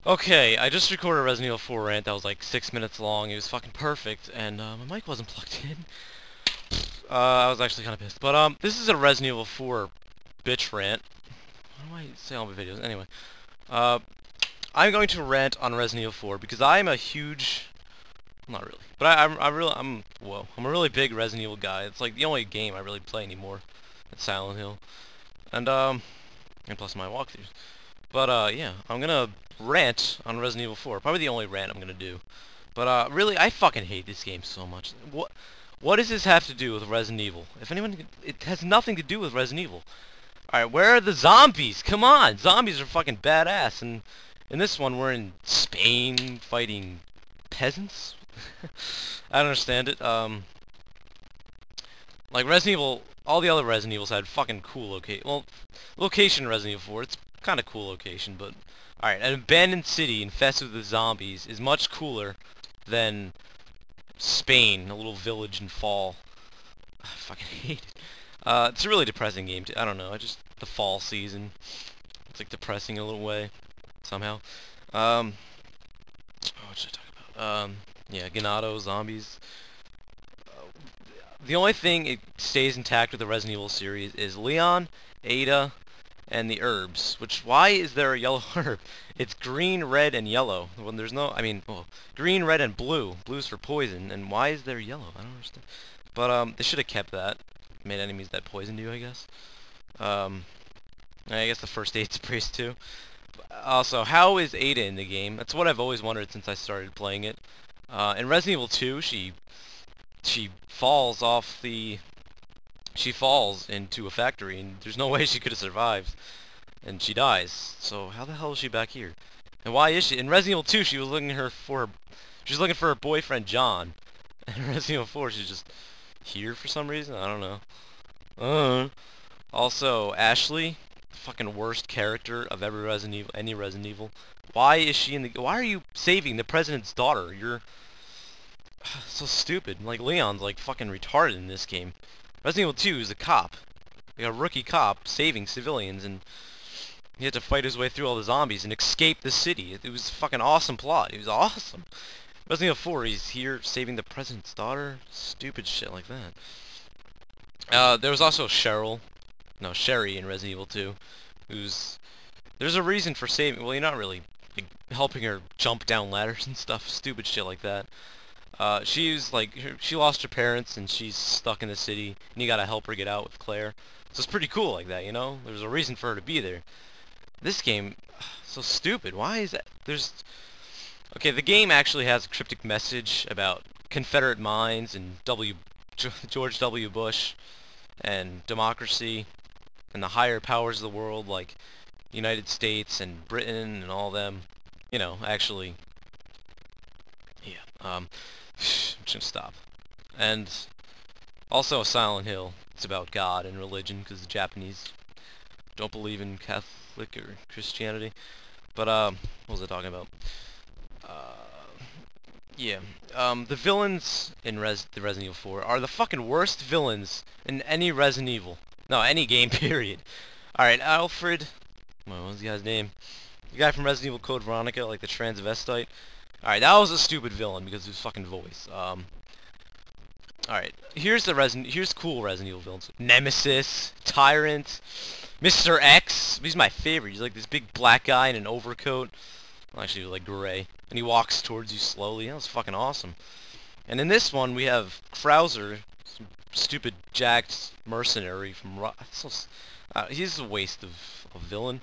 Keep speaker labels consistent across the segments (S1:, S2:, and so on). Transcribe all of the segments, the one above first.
S1: Okay, I just recorded a Resident Evil 4 rant that was like 6 minutes long. It was fucking perfect, and my mic wasn't plugged in. I was actually kind of pissed. But this is a Resident Evil 4 bitch rant. What do I say on my videos? Anyway, uh, I'm going to rant on Resident Evil 4 because I'm a huge, not really, but I'm a really big Resident Evil guy. It's like the only game I really play anymore. It's Silent Hill, and plus my walkthroughs. But yeah, I'm gonna rant on Resident Evil 4. Probably the only rant I'm gonna do. But really, I fucking hate this game so much. What does this have to do with Resident Evil? If anyone, it has nothing to do with Resident Evil. All right, where are the zombies? Come on, zombies are fucking badass. And in this one, we're in Spain fighting peasants. I don't understand it. Like Resident Evil, all the other Resident Evils had fucking cool location Resident Evil 4. It's kind of cool location, but alright, an abandoned city infested with zombies is much cooler than Spain, a little village in fall. I fucking hate it. It's a really depressing game too. I don't know, the fall season. It's like depressing in a little way, somehow. What should I talk about? Yeah, Ganado, zombies. The only thing it stays intact with the Resident Evil series is Leon, Ada, and the herbs. Which, why is there a yellow herb? It's green, red, and yellow. When there's no, I mean, well, green, red, and blue. Blue's for poison, and why is there yellow? I don't understand. But they should have kept that. Made enemies that poisoned you, I guess. I guess the first aid sprays too. Also, how is Ada in the game? That's what I've always wondered since I started playing it. In Resident Evil 2, she falls off the... She falls into a factory, and there's no way she could have survived. And she dies. So how the hell is she back here? And why is she... In Resident Evil 2, she was looking for her boyfriend, John. And in Resident Evil 4, she's just here for some reason? I don't know. Also, Ashley, fucking worst character of every Resident Evil, any Resident Evil. Why is she in the... Why are you saving the president's daughter? You're... so stupid. Like, Leon's like fucking retarded in this game. Resident Evil 2 is a cop. Like a rookie cop saving civilians, and he had to fight his way through all the zombies and escape the city. It was a fucking awesome plot. It was awesome. Resident Evil 4, he's here saving the president's daughter. Stupid shit like that. There was also Sherry in Resident Evil 2, who's... There's a reason for saving... Well, you're not really like, helping her jump down ladders and stuff. Stupid shit like that. She's like, she lost her parents and she's stuck in the city, and you gotta help her get out with Claire. So it's pretty cool like that, you know? There's a reason for her to be there. This game, so stupid. Why is that? Okay, the game actually has a cryptic message about Confederate mines and George W. Bush and democracy and the higher powers of the world like United States and Britain and all them. You know, actually, yeah. I'm just gonna stop. And also Silent Hill. It's about God and religion because the Japanese don't believe in Catholic or Christianity. But what was I talking about? Yeah. The villains in the Resident Evil 4 are the fucking worst villains in any Resident Evil. No, any game. Period. All right, Alfred. What was the guy's name? The guy from Resident Evil Code Veronica, like the transvestite. Alright, that was a stupid villain because of his fucking voice. Alright, here's cool Resident Evil villains. Nemesis, Tyrant, Mr. X. He's my favorite. He's like this big black guy in an overcoat. Well, actually, like gray. And he walks towards you slowly. That was fucking awesome. And in this one, we have Krauser, some stupid jacked mercenary from he's a waste of a villain.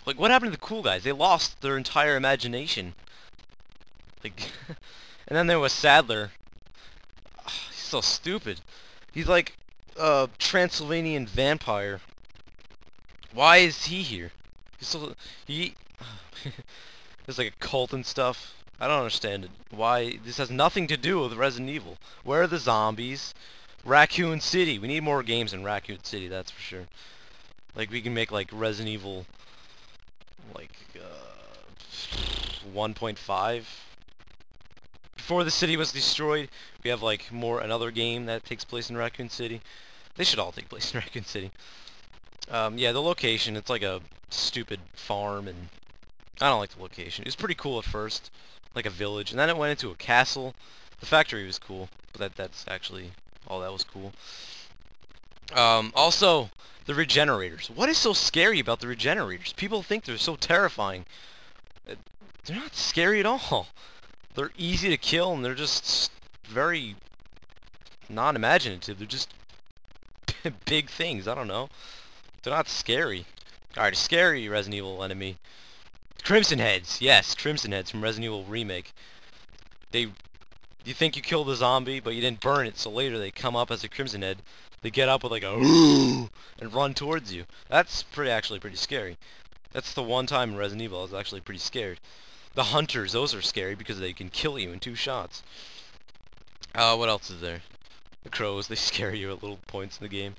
S1: Like, what happened to the cool guys? They lost their entire imagination. Like, and then there was Sadler. He's so stupid. He's like a Transylvanian vampire. Why is he here? There's like a cult and stuff. I don't understand it. Why? This has nothing to do with Resident Evil. Where are the zombies? Raccoon City. We need more games in Raccoon City, that's for sure. Like, we can make like Resident Evil like 1.5. Before the city was destroyed, we have like another game that takes place in Raccoon City. They should all take place in Raccoon City. Yeah, the location, it's like a stupid farm, and I don't like the location. It was pretty cool at first, like a village, and then it went into a castle. The factory was cool, but that's actually all that was cool. Also, the regenerators. What is so scary about the regenerators? People think they're so terrifying. They're not scary at all. They're easy to kill, and they're just very non-imaginative. They're just big things. I don't know. They're not scary. Alright, a scary Resident Evil enemy. Crimson Heads. Yes, Crimson Heads from Resident Evil Remake. You think you killed the zombie, but you didn't burn it, so later they come up as a Crimson Head. They get up with like a and run towards you. That's actually pretty scary. That's the one time in Resident Evil I was actually pretty scared. The Hunters, those are scary because they can kill you in 2 shots. What else is there? The crows, they scare you at little points in the game.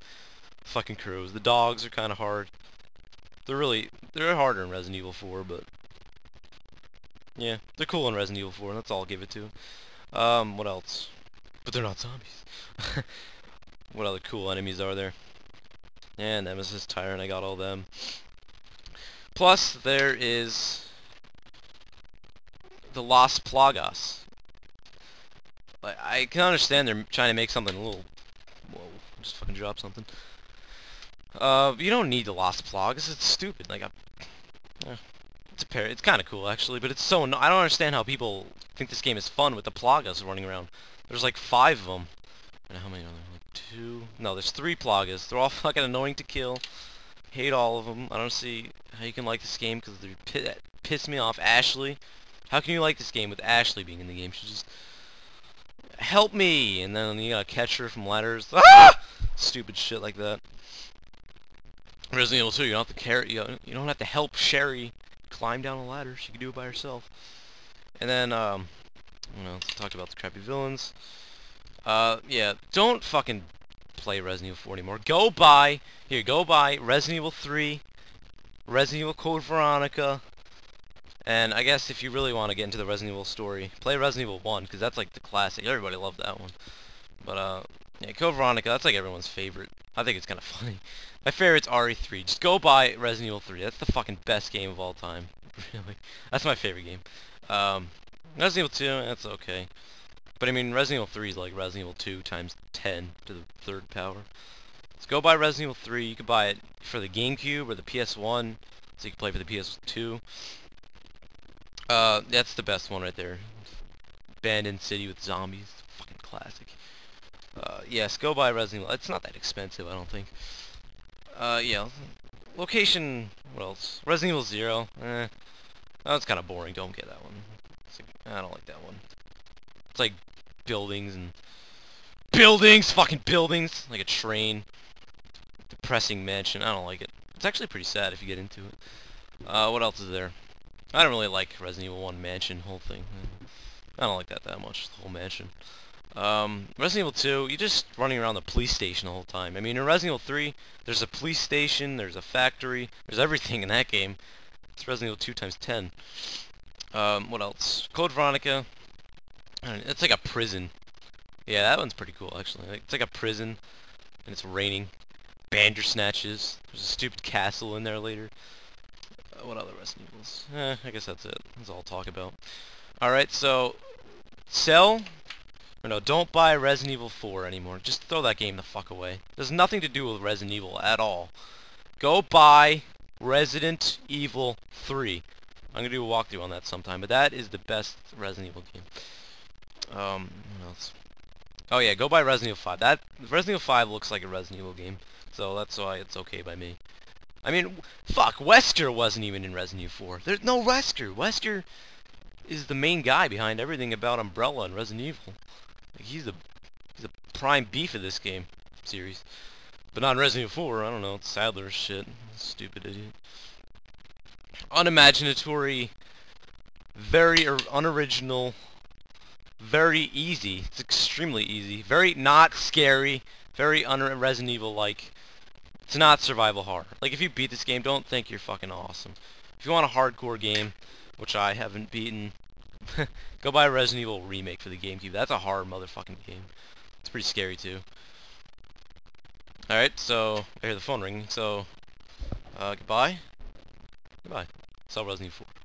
S1: Fucking crows. The dogs are kind of hard. They're harder in Resident Evil 4, but yeah, they're cool in Resident Evil 4, and that's all I'll give it to. What else? But they're not zombies. What other cool enemies are there? Yeah, Nemesis, Tyrant, I got all them. Plus, there is the Las Plagas. Like, I can understand they're trying to make something a little... Whoa, just fucking dropped something. You don't need the Las Plagas, it's stupid. Like, it's kind of cool, actually, but it's so... I don't understand how people think this game is fun with the Plagas running around. There's like 5 of them. And how many are there? Like 2? No, there's 3 Plagas. They're all fucking annoying to kill. Hate all of them. I don't see how you can like this game because they piss me off. Ashley. How can you like this game with Ashley being in the game? She just... Help me! And then you gotta catch her from ladders. Ah! Stupid shit like that. Resident Evil 2, you don't have to carry... You don't have to help Sherry climb down a ladder. She can do it by herself. And then, let's talk about the crappy villains. Yeah, don't fucking play Resident Evil 4 anymore. Go buy Resident Evil 3, Resident Evil Code Veronica, and I guess if you really want to get into the Resident Evil story, play Resident Evil 1, because that's like the classic. Everybody loved that one. But, yeah, Code Veronica, that's like everyone's favorite. I think it's kind of funny. My favorite's RE3. Just go buy Resident Evil 3. That's the fucking best game of all time. Really. That's my favorite game. Resident Evil 2, that's okay. But I mean, Resident Evil 3 is like Resident Evil 2 times 10 to the 3rd power. So go buy Resident Evil 3. You can buy it for the GameCube or the PS1, so you can play for the PS2. That's the best one right there. Abandoned City with zombies. Fucking classic. Yes, go buy Resident Evil. It's not that expensive, I don't think. Yeah. Location, what else? Resident Evil 0. That's kind of boring. Don't get that one. I don't like that one. It's like buildings and... Buildings! Fucking buildings! Like a train. Depressing mansion. I don't like it. It's actually pretty sad if you get into it. What else is there? I don't really like Resident Evil 1 mansion, whole thing. I don't like that much, the whole mansion. Resident Evil 2, you're just running around the police station the whole time. I mean, in Resident Evil 3, there's a police station, there's a factory, there's everything in that game. It's Resident Evil 2 times 10. What else? Code Veronica. It's like a prison. Yeah, that one's pretty cool, actually. It's like a prison, and it's raining. Bandersnatches. There's a stupid castle in there later. What other Resident Evils? I guess that's it. That's all I'll talk about. Alright, so... don't buy Resident Evil 4 anymore. Just throw that game the fuck away. There's nothing to do with Resident Evil at all. Go buy Resident Evil 3. I'm gonna do a walkthrough on that sometime, but that is the best Resident Evil game. What else? Oh yeah, go buy Resident Evil 5. Resident Evil 5 looks like a Resident Evil game, so that's why it's okay by me. I mean, fuck, Wesker wasn't even in Resident Evil 4. There's no Wesker. Wesker is the main guy behind everything about Umbrella and Resident Evil. Like, he's a prime beef of this game series. But not in Resident Evil 4, I don't know, it's Sadler's shit. Stupid idiot. Unimaginatory, very unoriginal, very easy. It's extremely easy. Very not scary, very Resident Evil-like. It's not survival horror. Like, if you beat this game, don't think you're fucking awesome. If you want a hardcore game, which I haven't beaten, go buy Resident Evil Remake for the GameCube. That's a hard motherfucking game. It's pretty scary, too. Alright, so, I hear the phone ringing, so, goodbye. Goodbye. Saw Resident Evil 4.